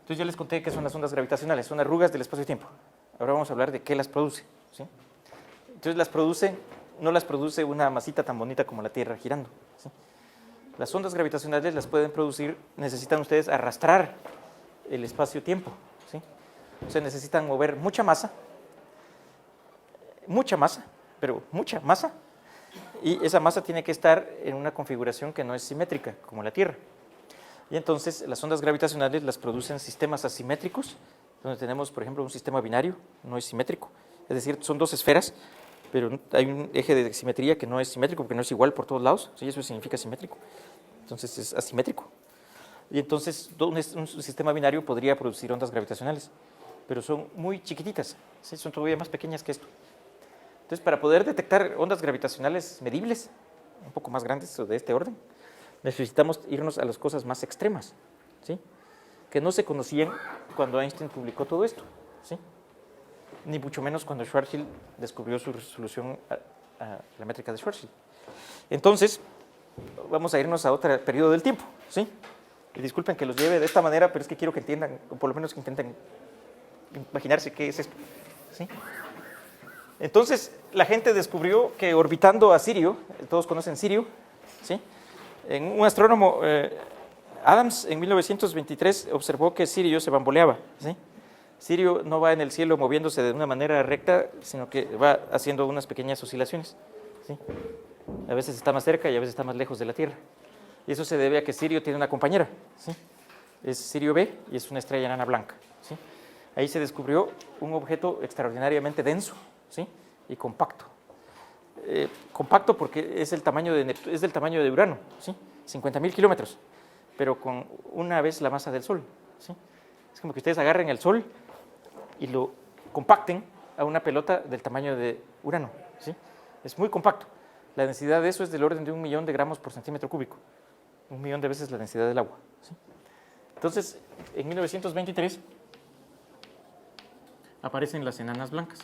Entonces ya les conté qué son las ondas gravitacionales, son arrugas del espacio-tiempo. Ahora vamos a hablar de qué las produce, ¿sí? Entonces no las produce una masita tan bonita como la Tierra girando, ¿sí? Las ondas gravitacionales las pueden producir, necesitan ustedes arrastrar el espacio-tiempo, ¿sí? O sea, necesitan mover mucha masa, pero mucha masa, y esa masa tiene que estar en una configuración que no es simétrica, como la Tierra. Y entonces las ondas gravitacionales las producen sistemas asimétricos, donde tenemos, por ejemplo, un sistema binario, no es simétrico, es decir, son dos esferas, pero hay un eje de simetría que no es simétrico, porque no es igual por todos lados, ¿sí? Eso significa simétrico, entonces es asimétrico. Y entonces un sistema binario podría producir ondas gravitacionales, pero son muy chiquititas, ¿sí? Son todavía más pequeñas que esto. Entonces, para poder detectar ondas gravitacionales medibles, un poco más grandes o de este orden, necesitamos irnos a las cosas más extremas, ¿sí? Que no se conocían cuando Einstein publicó todo esto, ¿sí? Ni mucho menos cuando Schwarzschild descubrió su solución a la métrica de Schwarzschild. Entonces, vamos a irnos a otro periodo del tiempo, ¿sí? Y disculpen que los lleve de esta manera, pero es que quiero que entiendan, o por lo menos que intenten imaginarse qué es esto, ¿sí? Entonces, la gente descubrió que orbitando a Sirio, todos conocen Sirio, ¿sí? Un astrónomo, Adams, en 1923 observó que Sirio se bamboleaba, ¿sí? Sirio no va en el cielo moviéndose de una manera recta, sino que va haciendo unas pequeñas oscilaciones, ¿sí? A veces está más cerca y a veces está más lejos de la Tierra. Y eso se debe a que Sirio tiene una compañera, ¿sí? Es Sirio B y es una estrella enana blanca, ¿sí? Ahí se descubrió un objeto extraordinariamente denso, ¿sí? Y compacto. Compacto porque es del tamaño de Urano, ¿sí? 50.000 kilómetros, pero con una vez la masa del Sol, ¿sí? Es como que ustedes agarren el Sol y lo compacten a una pelota del tamaño de Urano, ¿sí? Es muy compacto. La densidad de eso es del orden de 1.000.000 de gramos por centímetro cúbico, 1.000.000 de veces la densidad del agua, ¿sí? Entonces, en 1923 aparecen las enanas blancas.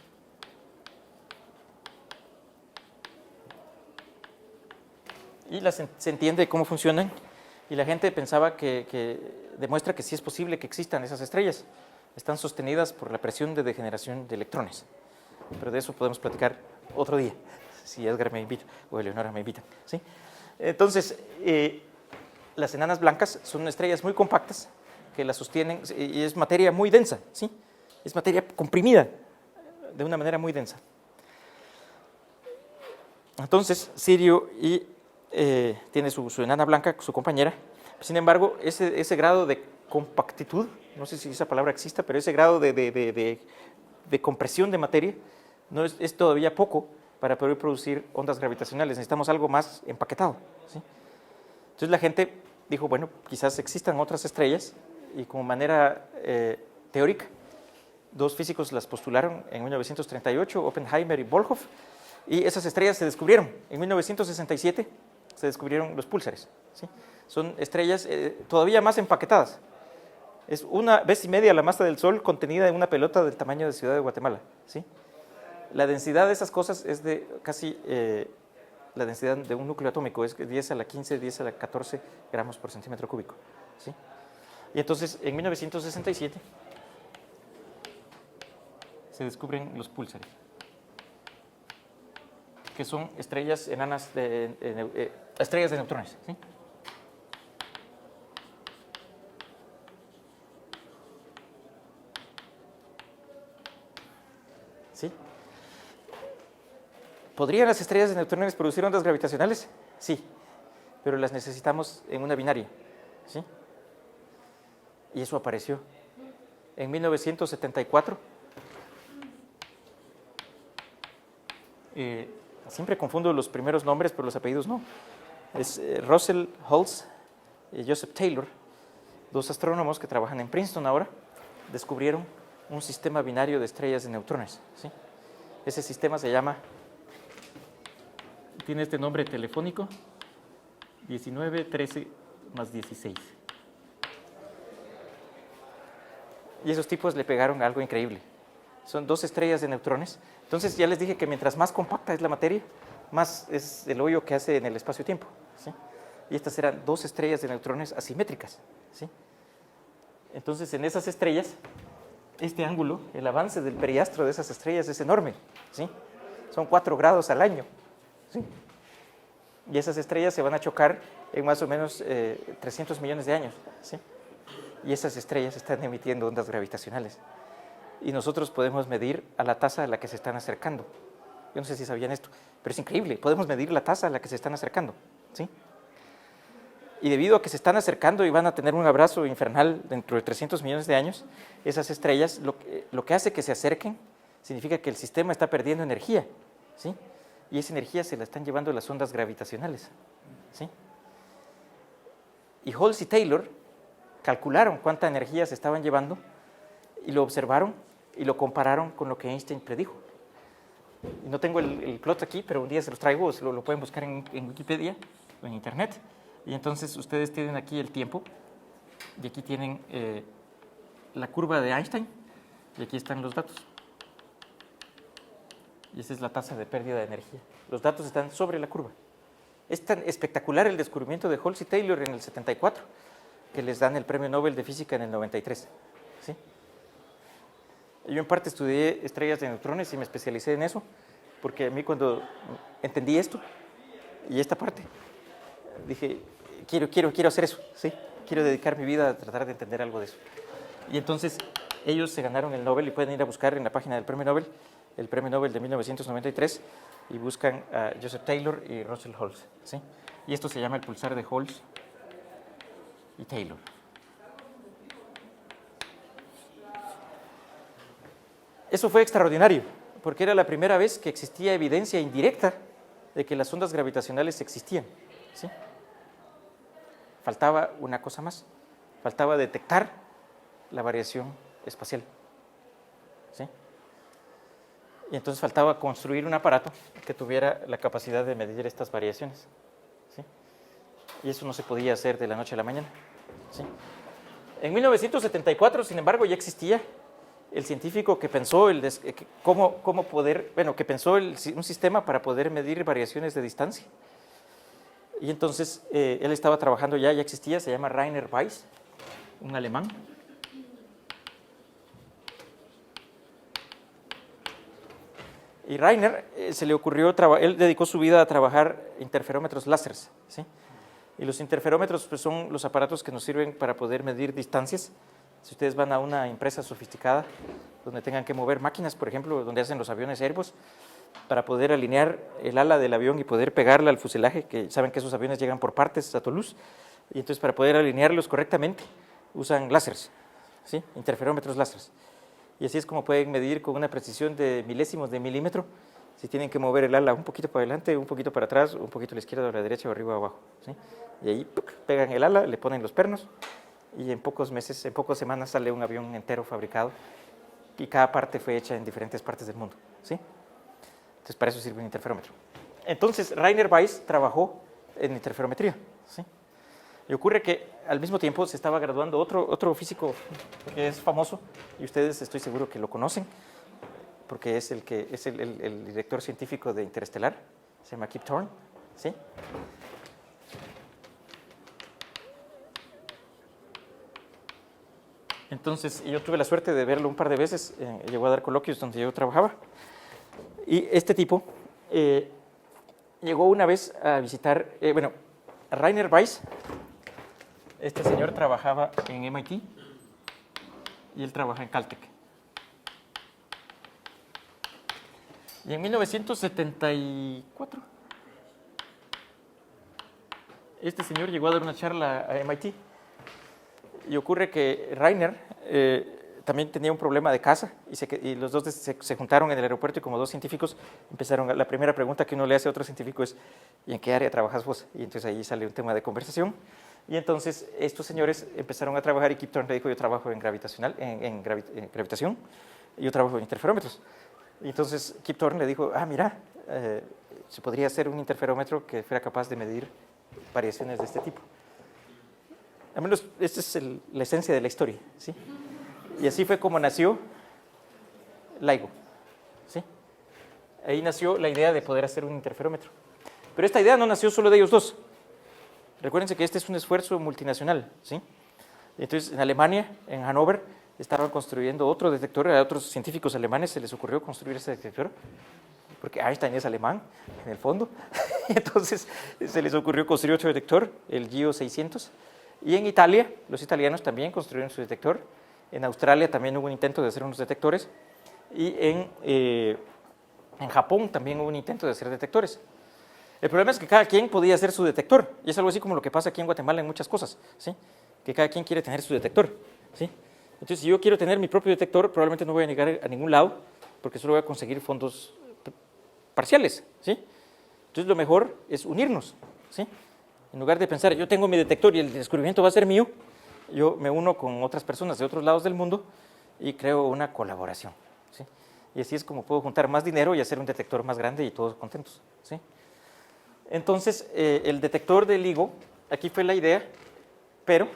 Y se entiende cómo funcionan, y la gente pensaba que demuestra que sí es posible que existan esas estrellas. Están sostenidas por la presión de degeneración de electrones, pero de eso podemos platicar otro día, si Edgar me invita o Eleonora me invita, ¿sí? Entonces, las enanas blancas son estrellas muy compactas que las sostienen, y es materia muy densa, ¿sí? Es materia comprimida de una manera muy densa. Entonces, Sirio tiene su enana blanca, su compañera. Sin embargo, ese grado de compactitud, no sé si esa palabra exista, pero ese grado de compresión de materia no es todavía poco para poder producir ondas gravitacionales. Necesitamos algo más empaquetado, ¿sí? Entonces la gente dijo, bueno, quizás existan otras estrellas, y como manera teórica, dos físicos las postularon en 1938, Oppenheimer y Volkoff, y esas estrellas se descubrieron. En 1967 se descubrieron los púlsares, ¿sí? Son estrellas todavía más empaquetadas. Es 1,5 veces la masa del Sol contenida en una pelota del tamaño de Ciudad de Guatemala, ¿sí? La densidad de esas cosas es de casi la densidad de un núcleo atómico, es 10 a la 15, 10 a la 14 gramos por centímetro cúbico, ¿sí? Y entonces, en 1967 se descubren los púlsares, que son estrellas enanas estrellas de neutrones, ¿sí? ¿Sí? ¿Podrían las estrellas de neutrones producir ondas gravitacionales? Sí, pero las necesitamos en una binaria, ¿sí? Y eso apareció en 1974. Siempre confundo los primeros nombres, pero los apellidos no. Es Russell Holtz y Joseph Taylor, dos astrónomos que trabajan en Princeton ahora, descubrieron un sistema binario de estrellas de neutrones, ¿sí? Ese sistema se llama, tiene este nombre telefónico, 19, 13 más 16. Y esos tipos le pegaron algo increíble. Son dos estrellas de neutrones. Entonces ya les dije que mientras más compacta es la materia, más es el hoyo que hace en el espacio-tiempo, ¿sí? Y estas eran dos estrellas de neutrones asimétricas, ¿sí? Entonces, en esas estrellas, este ángulo, el avance del periastro de esas estrellas es enorme, ¿sí? Son 4 grados al año, ¿sí? Y esas estrellas se van a chocar en más o menos 300 millones de años, ¿sí? Y esas estrellas están emitiendo ondas gravitacionales. Y nosotros podemos medir a la tasa a la que se están acercando. Yo no sé si sabían esto, pero es increíble. Podemos medir la tasa a la que se están acercando, ¿sí? Y debido a que se están acercando y van a tener un abrazo infernal dentro de 300 millones de años, esas estrellas, lo que hace que se acerquen, significa que el sistema está perdiendo energía, ¿sí? Y esa energía se la están llevando las ondas gravitacionales, ¿sí? Y Halls y Taylor calcularon cuánta energía se estaban llevando y lo observaron y lo compararon con lo que Einstein predijo. Y no tengo el plot aquí, pero un día se los traigo, lo pueden buscar en Wikipedia o en Internet. Y entonces ustedes tienen aquí el tiempo, y aquí tienen la curva de Einstein, y aquí están los datos. Y esa es la tasa de pérdida de energía. Los datos están sobre la curva. Es tan espectacular el descubrimiento de Halls y Taylor en el 74, que les dan el Premio Nobel de Física en el 93. ¿Sí? Yo en parte estudié estrellas de neutrones y me especialicé en eso, porque a mí cuando entendí esto y esta parte, dije, quiero hacer eso, ¿sí? Quiero dedicar mi vida a tratar de entender algo de eso. Y entonces ellos se ganaron el Nobel y pueden ir a buscar en la página del Premio Nobel, el Premio Nobel de 1993, y buscan a Joseph Taylor y Russell Halls, ¿sí? Y esto se llama el pulsar de Halls y Taylor. Eso fue extraordinario, porque era la primera vez que existía evidencia indirecta de que las ondas gravitacionales existían, ¿sí? Faltaba una cosa más, faltaba detectar la variación espacial, ¿sí? Y entonces faltaba construir un aparato que tuviera la capacidad de medir estas variaciones, ¿sí? Y eso no se podía hacer de la noche a la mañana, ¿sí? En 1974, sin embargo, ya existía el científico que pensó que pensó un sistema para poder medir variaciones de distancia. Y entonces él estaba trabajando ya existía, se llama Rainer Weiss, un alemán. Y Rainer se le ocurrió, él dedicó su vida a trabajar interferómetros láseres, ¿sí? Y los interferómetros pues, son los aparatos que nos sirven para poder medir distancias. Si ustedes van a una empresa sofisticada donde tengan que mover máquinas, por ejemplo, donde hacen los aviones Airbus, para poder alinear el ala del avión y poder pegarla al fuselaje, que saben que esos aviones llegan por partes a Toulouse, y entonces para poder alinearlos correctamente usan láseres, ¿sí? Interferómetros láseres. Y así es como pueden medir con una precisión de milésimos de milímetro si tienen que mover el ala un poquito para adelante, un poquito para atrás, un poquito a la izquierda o a la derecha o arriba o abajo, ¿sí? Y ahí pegan el ala, le ponen los pernos y en pocos meses, en pocas semanas sale un avión entero fabricado y cada parte fue hecha en diferentes partes del mundo, ¿sí? Entonces para eso sirve un interferómetro. Entonces Rainer Weiss trabajó en interferometría, ¿sí? Y ocurre que al mismo tiempo se estaba graduando otro físico que es famoso, y ustedes estoy seguro que lo conocen, porque es el director científico de Interestelar, se llama Kip Thorne, ¿sí? Entonces yo tuve la suerte de verlo un par de veces, llegó a dar coloquios donde yo trabajaba, y este tipo llegó una vez a visitar, Rainer Weiss. Este señor trabajaba en MIT y él trabaja en Caltech. Y en 1974, este señor llegó a dar una charla a MIT. Y ocurre que Rainer también tenía un problema de casa y los dos se juntaron en el aeropuerto y como dos científicos empezaron, la primera pregunta que uno le hace a otro científico es ¿y en qué área trabajas vos? Y entonces ahí sale un tema de conversación. Y entonces estos señores empezaron a trabajar y Kip Thorne le dijo, yo trabajo en gravitación, y yo trabajo en interferómetros. Y entonces Kip Thorne le dijo, mira, se podría hacer un interferómetro que fuera capaz de medir variaciones de este tipo. Al menos esta es la esencia de la historia, ¿sí? Y así fue como nació LIGO, ¿sí? Ahí nació la idea de poder hacer un interferómetro. Pero esta idea no nació solo de ellos dos. Recuérdense que este es un esfuerzo multinacional, ¿sí? Entonces, en Alemania, en Hannover, estaban construyendo otro detector. A otros científicos alemanes se les ocurrió construir ese detector, porque Einstein es alemán, en el fondo. Entonces, se les ocurrió construir otro detector, el GIO 600. Y en Italia, los italianos también construyeron su detector. En Australia también hubo un intento de hacer unos detectores. Y en Japón también hubo un intento de hacer detectores. El problema es que cada quien podía hacer su detector. Y es algo así como lo que pasa aquí en Guatemala en muchas cosas, ¿sí? Que cada quien quiere tener su detector, ¿sí? Entonces, si yo quiero tener mi propio detector, probablemente no voy a llegar a ningún lado, porque solo voy a conseguir fondos parciales, ¿sí? Entonces, lo mejor es unirnos, ¿sí? En lugar de pensar, yo tengo mi detector y el descubrimiento va a ser mío, yo me uno con otras personas de otros lados del mundo y creo una colaboración, ¿sí? Y así es como puedo juntar más dinero y hacer un detector más grande y todos contentos, ¿sí? Entonces, el detector de LIGO, aquí fue la idea, pero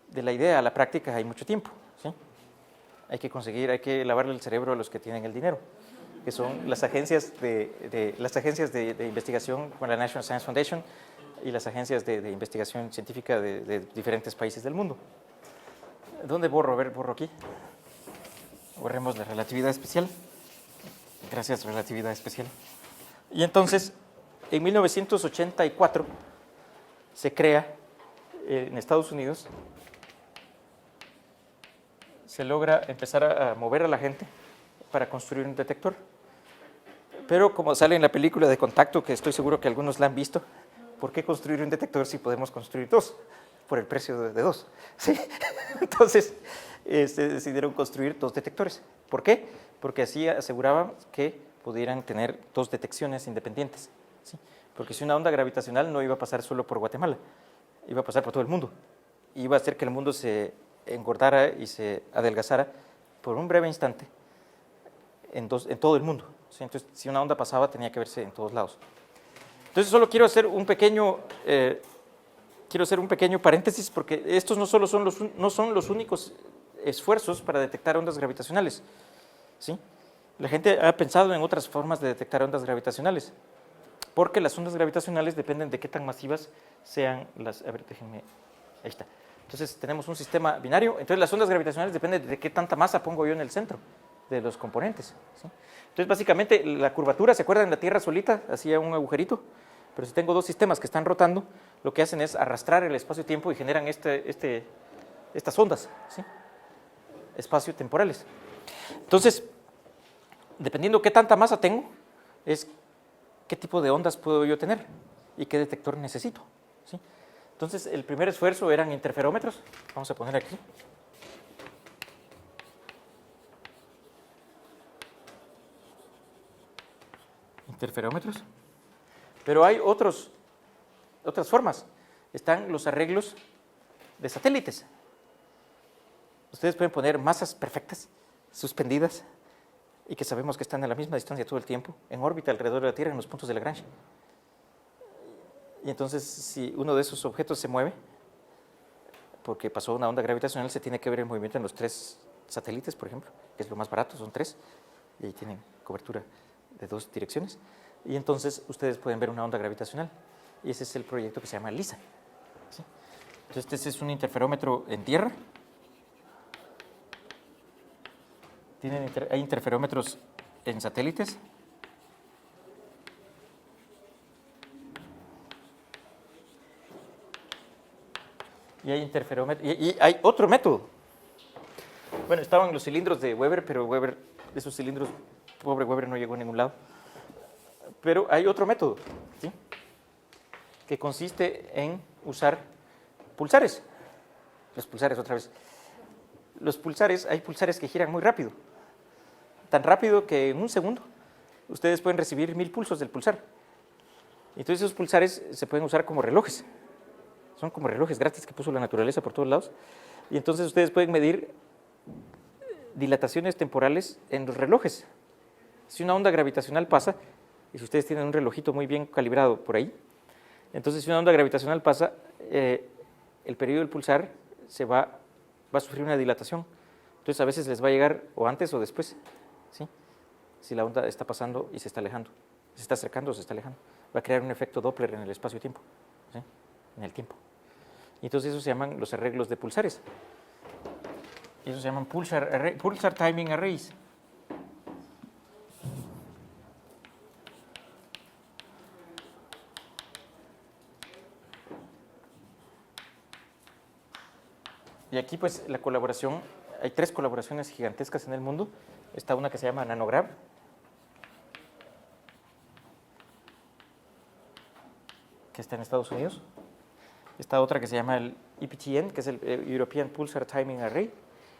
de la idea a la práctica hay mucho tiempo, ¿sí? Hay que lavarle el cerebro a los que tienen el dinero, que son las agencias de investigación como la National Science Foundation y las agencias de investigación científica de diferentes países del mundo. ¿Dónde borro? A ver, borro aquí. Borremos la relatividad especial. Gracias, relatividad especial. Y entonces, en 1984 se crea en Estados Unidos, se logra empezar a mover a la gente para construir un detector. Pero como sale en la película de Contacto, que estoy seguro que algunos la han visto, ¿por qué construir un detector si podemos construir dos? Por el precio de dos, ¿sí? Entonces, se decidieron construir dos detectores. ¿Por qué? Porque así aseguraban que pudieran tener dos detecciones independientes, ¿sí? Porque si una onda gravitacional no iba a pasar solo por Guatemala, iba a pasar por todo el mundo. Iba a hacer que el mundo se engordara y se adelgazara por un breve instante en todo el mundo, ¿sí? Entonces, si una onda pasaba, tenía que verse en todos lados. Entonces, solo quiero hacer un pequeño paréntesis, porque estos no son los únicos esfuerzos para detectar ondas gravitacionales, ¿sí? La gente ha pensado en otras formas de detectar ondas gravitacionales, porque las ondas gravitacionales dependen de qué tan masivas sean las... A ver, déjenme... Ahí está. Entonces, tenemos un sistema binario. Entonces, las ondas gravitacionales dependen de qué tanta masa pongo yo en el centro de los componentes, ¿sí? Entonces, básicamente, la curvatura, ¿se acuerdan? La Tierra solita hacía un agujerito, pero si tengo dos sistemas que están rotando, lo que hacen es arrastrar el espacio-tiempo y generan estas ondas, ¿sí? Espacio-temporales. Entonces, dependiendo qué tanta masa tengo, es qué tipo de ondas puedo yo tener y qué detector necesito, ¿sí? Entonces, el primer esfuerzo eran interferómetros. Vamos a poner aquí. Interferómetros. Pero hay otras formas. Están los arreglos de satélites. Ustedes pueden poner masas perfectas, suspendidas, y que sabemos que están a la misma distancia todo el tiempo, en órbita alrededor de la Tierra, en los puntos de Lagrange. Y entonces, si uno de esos objetos se mueve, porque pasó una onda gravitacional, se tiene que ver el movimiento en los tres satélites, por ejemplo, que es lo más barato, son tres, y ahí tienen cobertura de dos direcciones. Y entonces ustedes pueden ver una onda gravitacional. Y ese es el proyecto que se llama LISA, ¿sí? Entonces, este es un interferómetro en tierra. Hay interferómetros en satélites. Y hay interferómetros. Y hay otro método. Bueno, estaban los cilindros de Weber, pero Weber, esos cilindros, pobre Weber, no llegó a ningún lado. Pero hay otro método, ¿sí? Que consiste en usar pulsares. Los pulsares, otra vez. Los pulsares, hay pulsares que giran muy rápido. Tan rápido que en un segundo ustedes pueden recibir 1000 pulsos del pulsar. Entonces esos pulsares se pueden usar como relojes. Son como relojes gratis que puso la naturaleza por todos lados. Y entonces ustedes pueden medir dilataciones temporales en los relojes. Si una onda gravitacional pasa, y si ustedes tienen un relojito muy bien calibrado por ahí, entonces si una onda gravitacional pasa, el periodo del pulsar va a sufrir una dilatación. Entonces a veces les va a llegar o antes o después, ¿sí? Si la onda está pasando y se está alejando, se está acercando o se está alejando, va a crear un efecto Doppler en el espacio-tiempo, ¿sí? En el tiempo. Y entonces esos se llaman los arreglos de pulsares. Y esos se llaman pulsar timing arrays. Y aquí pues la colaboración, hay 3 colaboraciones gigantescas en el mundo. Está una que se llama Nanograv, que está en Estados Unidos. Está otra que se llama el EPTN, que es el European Pulsar Timing Array.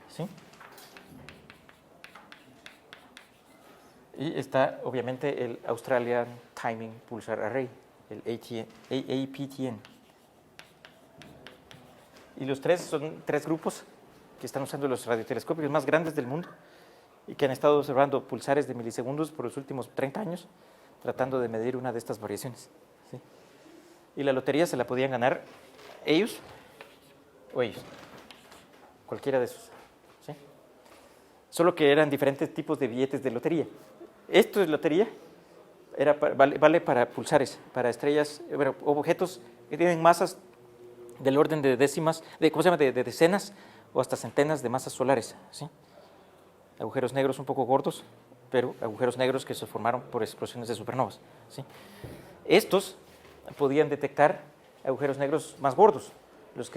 ¿Sí? Y está obviamente el Australian Timing Pulsar Array, el APTN. Y los 3 son 3 grupos que están usando los radiotelescopios más grandes del mundo y que han estado observando pulsares de milisegundos por los últimos 30 años, tratando de medir una de estas variaciones. ¿Sí? Y la lotería se la podían ganar ellos o ellos, cualquiera de esos. ¿Sí? Solo que eran diferentes tipos de billetes de lotería. Esto es lotería, vale para pulsares, para estrellas, bueno, objetos que tienen masas del orden de décimas, ¿cómo se llama? De decenas o hasta centenas de masas solares. ¿Sí? Agujeros negros un poco gordos, pero agujeros negros que se formaron por explosiones de supernovas. ¿Sí? Estos podían detectar agujeros negros más gordos, los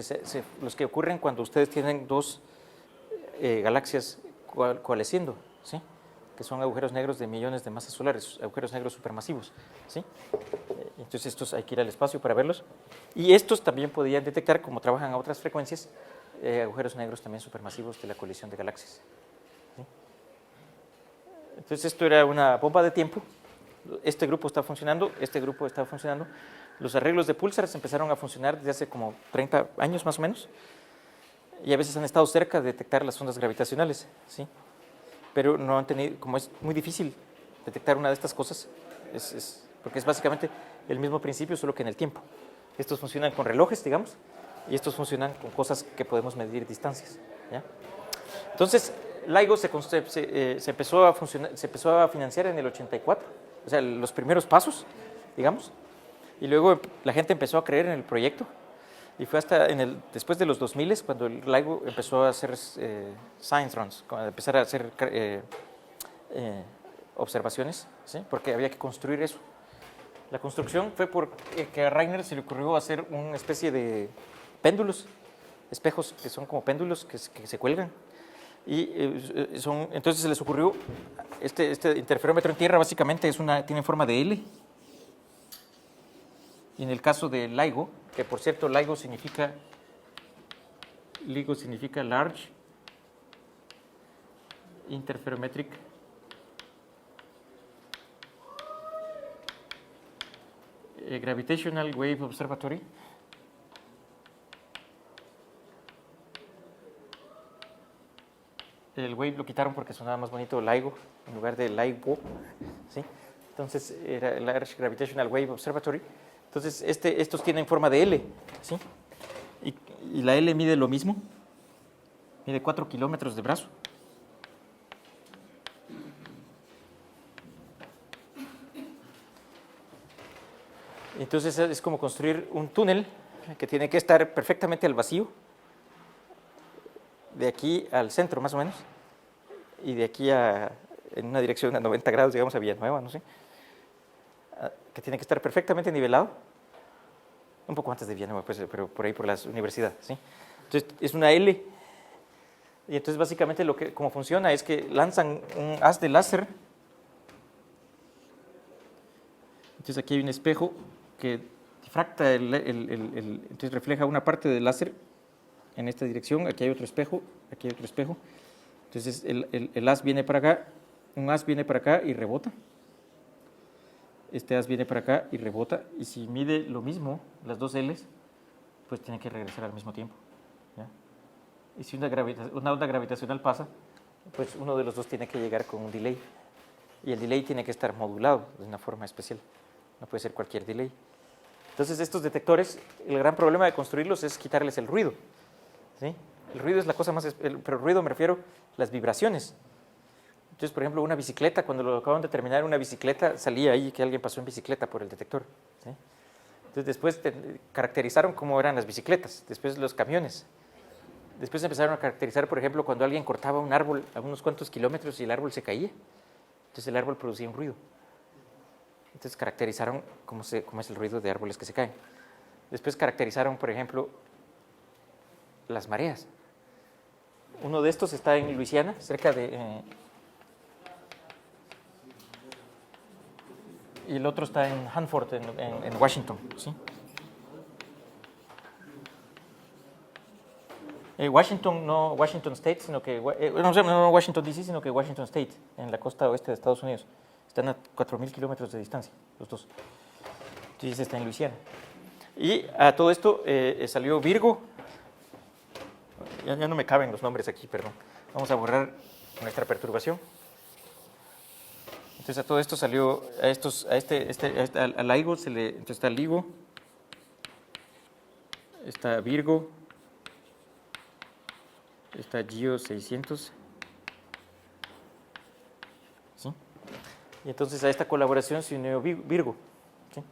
que ocurren cuando ustedes tienen 2 galaxias coalesciendo, ¿sí? Que son agujeros negros de millones de masas solares, agujeros negros supermasivos. ¿Sí? Entonces estos hay que ir al espacio para verlos. Y estos también podían detectar, como trabajan a otras frecuencias, agujeros negros también supermasivos de la colisión de galaxias. ¿Sí? Entonces esto era una bomba de tiempo. Este grupo está funcionando, este grupo está funcionando. Los arreglos de pulsars empezaron a funcionar desde hace como 30 años más o menos. Y a veces han estado cerca de detectar las ondas gravitacionales. ¿Sí? Pero no han tenido, como es muy difícil detectar una de estas cosas, porque es básicamente el mismo principio, solo que en el tiempo. Estos funcionan con relojes, digamos, y estos funcionan con cosas que podemos medir distancias. ¿Ya? Entonces, LIGO se empezó a financiar en el 84, o sea, los primeros pasos, digamos, y luego la gente empezó a creer en el proyecto, y fue hasta después de los 2000 cuando el LIGO empezó a hacer science runs, a empezar a hacer observaciones, ¿sí? Porque había que construir eso. La construcción fue porque a Rainer se le ocurrió hacer una especie de péndulos, espejos que son como péndulos que se cuelgan. Y entonces se les ocurrió, este interferómetro en tierra básicamente tiene forma de L. Y en el caso de LIGO, que por cierto LIGO significa Large Interferometric Gravitational Wave Observatory. El wave lo quitaron porque sonaba más bonito LIGO en lugar de LIGO. ¿Sí? Entonces era Large Gravitational Wave Observatory. Entonces estos tienen forma de L. ¿Sí? Y la L mide lo mismo. Mide 4 kilómetros de brazo. Entonces es como construir un túnel que tiene que estar perfectamente al vacío, de aquí al centro más o menos, y de aquí en una dirección a 90 grados, digamos, a Villanueva, no sé, que tiene que estar perfectamente nivelado, un poco antes de Villanueva, pues, pero por ahí por la universidad, ¿sí? Entonces es una L, y entonces básicamente como funciona es que lanzan un haz de láser. Entonces aquí hay un espejo que difracta, entonces refleja una parte del láser en esta dirección. Aquí hay otro espejo, aquí hay otro espejo. Entonces el haz viene para acá, un haz viene para acá y rebota. Este haz viene para acá y rebota. Y si mide lo mismo, las dos L's, pues tiene que regresar al mismo tiempo. ¿Ya? Y si una onda gravitacional pasa, pues uno de los dos tiene que llegar con un delay. Y el delay tiene que estar modulado de una forma especial. No puede ser cualquier delay. Entonces estos detectores, el gran problema de construirlos es quitarles el ruido. ¿Sí? El ruido es la cosa más, pero ruido me refiero a las vibraciones. Entonces, por ejemplo, una bicicleta, cuando lo acaban de terminar, una bicicleta, salía ahí que alguien pasó en bicicleta por el detector. ¿Sí? Entonces después caracterizaron cómo eran las bicicletas, después los camiones. Después empezaron a caracterizar, por ejemplo, cuando alguien cortaba un árbol a unos cuantos kilómetros y el árbol se caía. Entonces el árbol producía un ruido. Entonces caracterizaron cómo es el ruido de árboles que se caen. Después caracterizaron, por ejemplo, las mareas. Uno de estos está en Luisiana, cerca de... y el otro está en Hanford, en Washington. ¿Sí? Washington, no Washington State, sino que... no Washington DC, sino que Washington State, en la costa oeste de Estados Unidos. Están a 4.000 kilómetros de distancia, los dos. Entonces está en Luisiana. Y a todo esto salió Virgo. Ya no me caben los nombres aquí, perdón. Vamos a borrar nuestra perturbación. Entonces a todo esto salió, a LIGO, entonces está LIGO, está Virgo, está Geo 600. ¿Sí? Y entonces a esta colaboración se unió Virgo, ¿sí?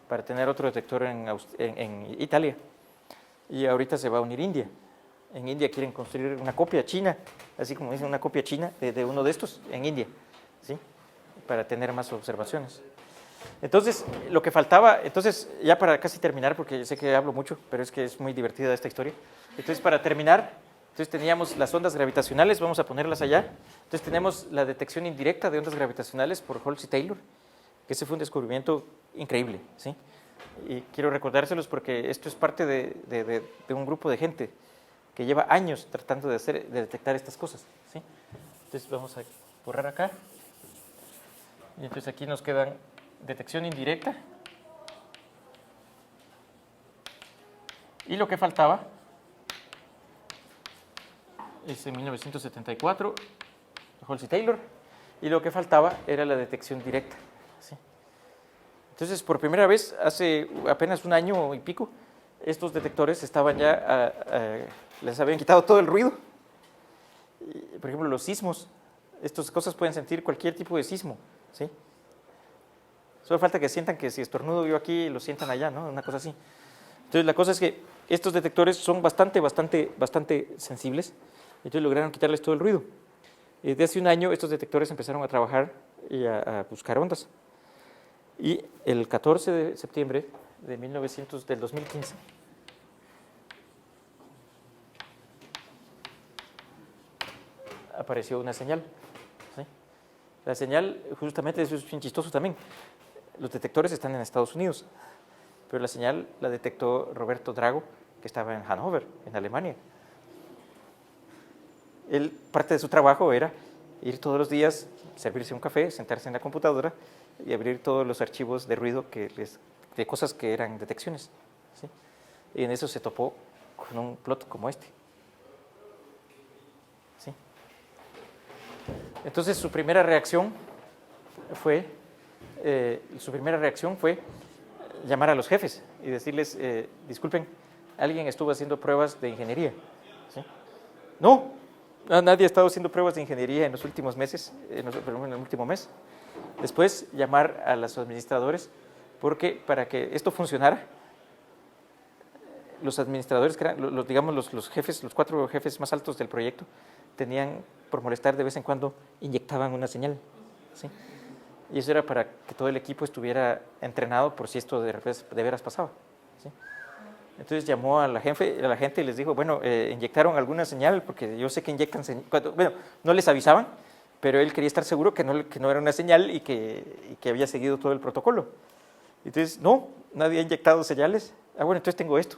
Para tener otro detector en Italia. Y ahorita se va a unir India. En India quieren construir una copia china, así como dicen, una copia china de uno de estos en India, ¿sí? Para tener más observaciones. Entonces, lo que faltaba, ya para casi terminar, porque sé que hablo mucho, pero es que es muy divertida esta historia. Entonces, para terminar, teníamos las ondas gravitacionales, vamos a ponerlas allá. Entonces, tenemos la detección indirecta de ondas gravitacionales por Holtz y Taylor, que ese fue un descubrimiento increíble, ¿sí? Y quiero recordárselos porque esto es parte de un grupo de gente que lleva años tratando de detectar estas cosas, ¿sí? Entonces, vamos a borrar acá. Y entonces aquí nos quedan detección indirecta. Y lo que faltaba es en 1974, Holtz y Taylor, y lo que faltaba era la detección directa, ¿sí? Entonces, por primera vez, hace apenas un año y pico, estos detectores estaban ya, les habían quitado todo el ruido. Por ejemplo, los sismos, estas cosas pueden sentir cualquier tipo de sismo, ¿sí? Solo falta que sientan que si estornudo yo aquí, lo sientan allá, ¿no? Una cosa así. Entonces, la cosa es que estos detectores son bastante sensibles, entonces lograron quitarles todo el ruido. Desde hace un año, estos detectores empezaron a trabajar y a buscar ondas. Y el 14 de septiembre del 2015, apareció una señal, ¿sí? La señal, justamente, eso es bien chistoso también. Los detectores están en Estados Unidos, pero la señal la detectó Roberto Drago, que estaba en Hannover, en Alemania. Parte de su trabajo era ir todos los días, servirse un café, sentarse en la computadora y abrir todos los archivos de ruido de cosas que eran detecciones, ¿sí? Y en eso se topó con un plot como este, ¿sí? Entonces su primera reacción fue llamar a los jefes y decirles, disculpen, alguien estuvo haciendo pruebas de ingeniería, ¿sí? No, nadie ha estado haciendo pruebas de ingeniería en los últimos meses, en el último mes. Después llamar a los administradores, porque para que esto funcionara, los administradores, que eran los jefes, los 4 jefes más altos del proyecto, tenían, por molestar de vez en cuando, inyectaban una señal, ¿sí? Y eso era para que todo el equipo estuviera entrenado por si esto de veras pasaba, ¿sí? Entonces llamó a la gente y les dijo, bueno, inyectaron alguna señal, porque yo sé que inyectan señal. Bueno, no les avisaban, pero él quería estar seguro que no era una señal y que había seguido todo el protocolo. Entonces, no, nadie ha inyectado señales. Bueno, entonces tengo esto.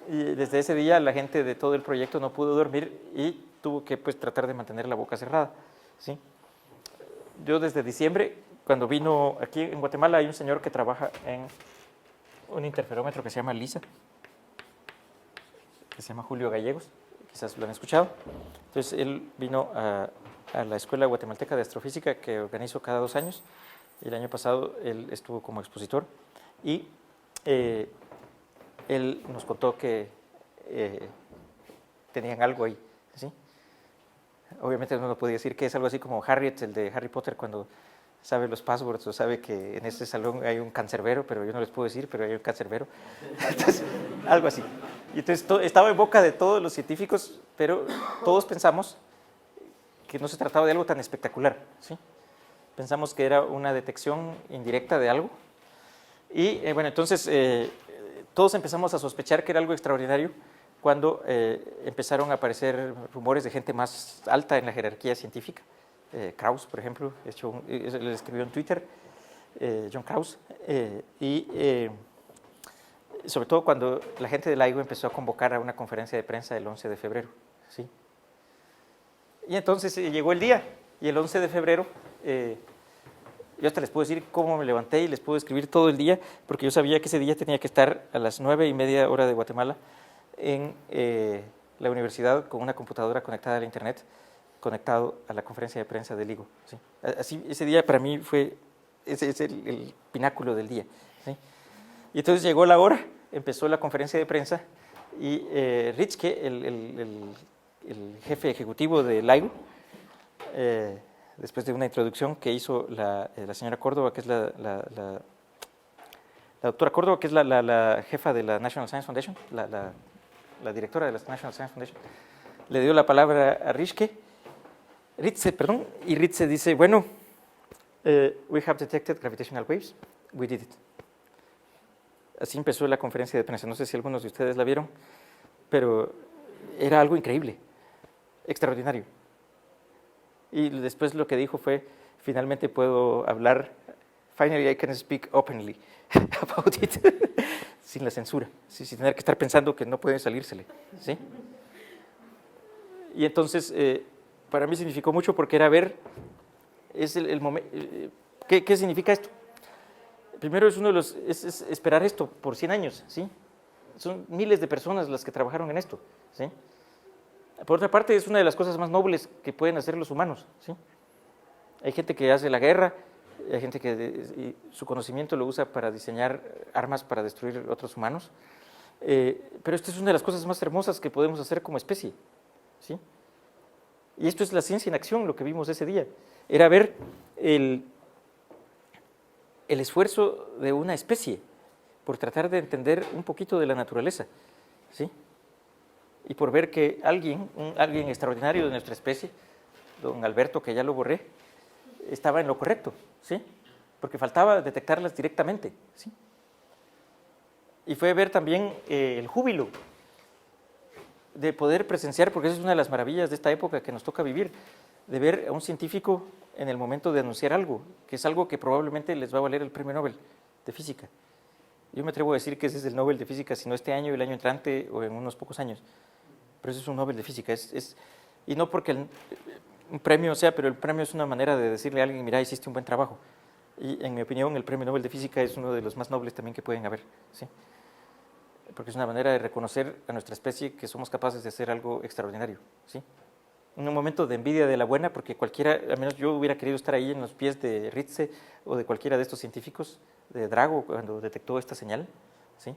Y desde ese día la gente de todo el proyecto no pudo dormir y tuvo que, pues, tratar de mantener la boca cerrada, ¿sí? Yo desde diciembre, cuando vino aquí en Guatemala, hay un señor que trabaja en un interferómetro que se llama LISA, que se llama Julio Gallegos, quizás lo han escuchado. Entonces él vino a la Escuela Guatemalteca de Astrofísica, que organizo cada 2 años. El año pasado él estuvo como expositor y él nos contó que tenían algo ahí, ¿sí? Obviamente uno no podía decir que es algo así como Harriet, el de Harry Potter, cuando sabe los passwords o sabe que en este salón hay un cancerbero, pero yo no les puedo decir, pero hay un cancerbero. Entonces, algo así. Y entonces estaba en boca de todos los científicos, pero todos pensamos que no se trataba de algo tan espectacular, ¿sí? Pensamos que era una detección indirecta de algo. Y bueno, entonces todos empezamos a sospechar que era algo extraordinario cuando empezaron a aparecer rumores de gente más alta en la jerarquía científica. Krauss, por ejemplo, le escribió en Twitter, John Krauss, y sobre todo cuando la gente del LIGO empezó a convocar a una conferencia de prensa el 11 de febrero. ¿Sí? Y entonces llegó el día, y el 11 de febrero, yo hasta les puedo decir cómo me levanté y les puedo escribir todo el día, porque yo sabía que ese día tenía que estar a las 9:30 hora de Guatemala en la universidad con una computadora conectada al internet, conectado a la conferencia de prensa del LIGO. ¿Sí? Así, ese día para mí es el pináculo del día. ¿Sí? Y entonces llegó la hora, empezó la conferencia de prensa y Ritschke, el jefe ejecutivo de LIGO, después de una introducción que hizo la señora Córdoba, que es la doctora Córdoba, que es la jefa de la National Science Foundation, la directora de la National Science Foundation, le dio la palabra a Ritschke, y Ritze dice, bueno, we have detected gravitational waves, we did it. Así empezó la conferencia de prensa. No sé si algunos de ustedes la vieron, pero era algo increíble, extraordinario. Y después lo que dijo fue, finalmente puedo hablar, finally I can speak openly about it, sin la censura, sin tener que estar pensando que no puede salírsele. ¿Sí? Y entonces, para mí significó mucho porque era ver, es el momento, ¿qué significa esto? Primero es esperar esto por 100 años, ¿sí? Son miles de personas las que trabajaron en esto, ¿sí? Por otra parte, es una de las cosas más nobles que pueden hacer los humanos, ¿sí? Hay gente que hace la guerra, hay gente que su conocimiento lo usa para diseñar armas para destruir otros humanos, pero esto es una de las cosas más hermosas que podemos hacer como especie, ¿sí? Y esto es la ciencia en acción, lo que vimos ese día. Era ver el esfuerzo de una especie por tratar de entender un poquito de la naturaleza, ¿sí? Y por ver que alguien extraordinario de nuestra especie, don Alberto, que ya lo borré, estaba en lo correcto, ¿sí? Porque faltaba detectarlas directamente, ¿sí? Y fue ver también el júbilo de poder presenciar, porque esa es una de las maravillas de esta época que nos toca vivir, de ver a un científico en el momento de anunciar algo, que es algo que probablemente les va a valer el premio Nobel de Física. Yo me atrevo a decir que ese es el Nobel de Física, si no este año, el año entrante o en unos pocos años. Pero ese es un Nobel de Física. Y no porque un premio sea, pero el premio es una manera de decirle a alguien, mira, hiciste un buen trabajo. Y en mi opinión, el premio Nobel de Física es uno de los más nobles también que pueden haber, ¿sí? Porque es una manera de reconocer a nuestra especie que somos capaces de hacer algo extraordinario, ¿sí? Un momento de envidia de la buena, porque cualquiera, al menos yo hubiera querido estar ahí en los pies de Ritze o de cualquiera de estos científicos, de Drago, cuando detectó esta señal, ¿sí?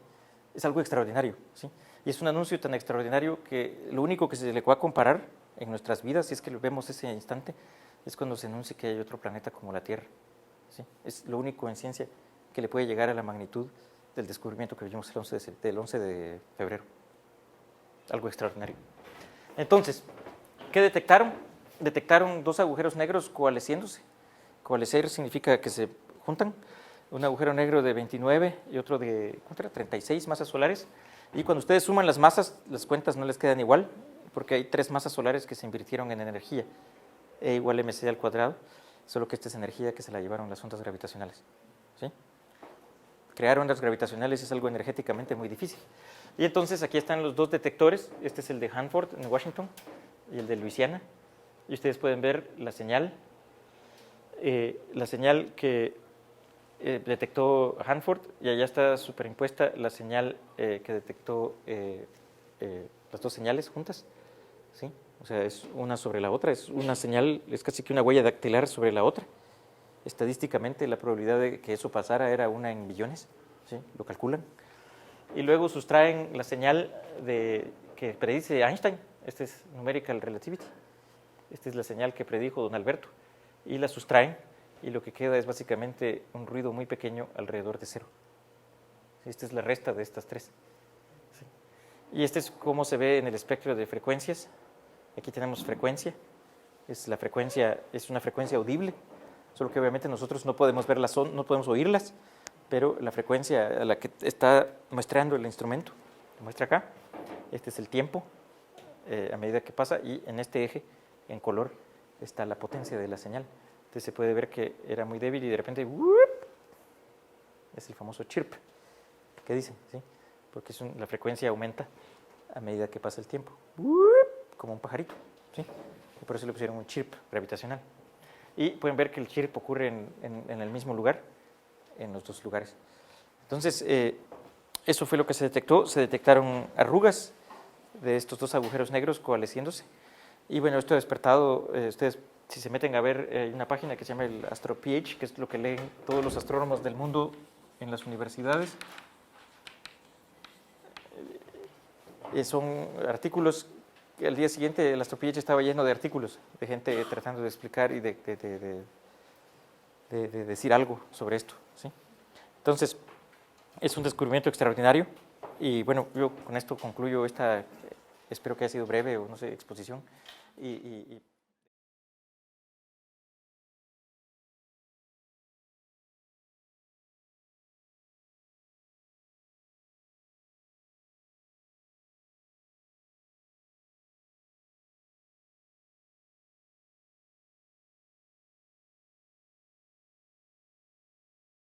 Es algo extraordinario, ¿sí? Y es un anuncio tan extraordinario que lo único que se le va a comparar en nuestras vidas, si es que lo vemos ese instante, es cuando se anuncie que hay otro planeta como la Tierra, ¿sí? Es lo único en ciencia que le puede llegar a la magnitud del descubrimiento que vimos el 11 de febrero. Algo extraordinario. Entonces, ¿qué detectaron? Detectaron dos agujeros negros coalesciéndose. Coalescer significa que se juntan. Un agujero negro de 29 y otro de 36 masas solares. Y cuando ustedes suman las masas, las cuentas no les quedan igual, porque hay 3 masas solares que se invirtieron en energía. E igual mc al cuadrado, solo que esta es energía que se la llevaron las ondas gravitacionales, ¿sí? Crear ondas gravitacionales es algo energéticamente muy difícil. Y entonces aquí están los dos detectores. Este es el de Hanford en Washington y el de Luisiana. Y ustedes pueden ver la señal que detectó Hanford, y allá está superimpuesta la señal que detectó las dos señales juntas, ¿sí? O sea, es una sobre la otra, es una señal, es casi que una huella dactilar sobre la otra. Estadísticamente la probabilidad de que eso pasara era 1 en millones, ¿sí? Lo calculan. Y luego sustraen la señal que predice Einstein, este es Numerical Relativity, esta es la señal que predijo don Alberto, y la sustraen y lo que queda es básicamente un ruido muy pequeño alrededor de cero. Esta es la resta de estas tres. ¿Sí? Y este es cómo se ve en el espectro de frecuencias. Aquí tenemos frecuencia. La frecuencia es una frecuencia audible, solo que obviamente nosotros no podemos verlas, no podemos oírlas, pero la frecuencia a la que está muestrando el instrumento, lo muestra acá. Este es el tiempo a medida que pasa, y en este eje, en color, está la potencia de la señal. Entonces se puede ver que era muy débil y de repente ¡wup! Es el famoso chirp que dicen, ¿sí? Porque la frecuencia aumenta a medida que pasa el tiempo, ¡wup! Como un pajarito, ¿sí? Y por eso le pusieron un chirp gravitacional. Y pueden ver que el chirp ocurre en el mismo lugar, en los dos lugares. Entonces, eso fue lo que se detectó. Se detectaron arrugas de estos dos agujeros negros coalesciéndose. Y bueno, esto ha despertado, ustedes si se meten a ver, hay una página que se llama el AstroPH, que es lo que leen todos los astrónomos del mundo en las universidades. Son artículos, al día siguiente el AstroPH estaba lleno de artículos, de gente tratando de explicar y de decir algo sobre esto, ¿sí? Entonces, es un descubrimiento extraordinario y bueno, yo con esto concluyo esta, espero que haya sido breve o no sé, exposición y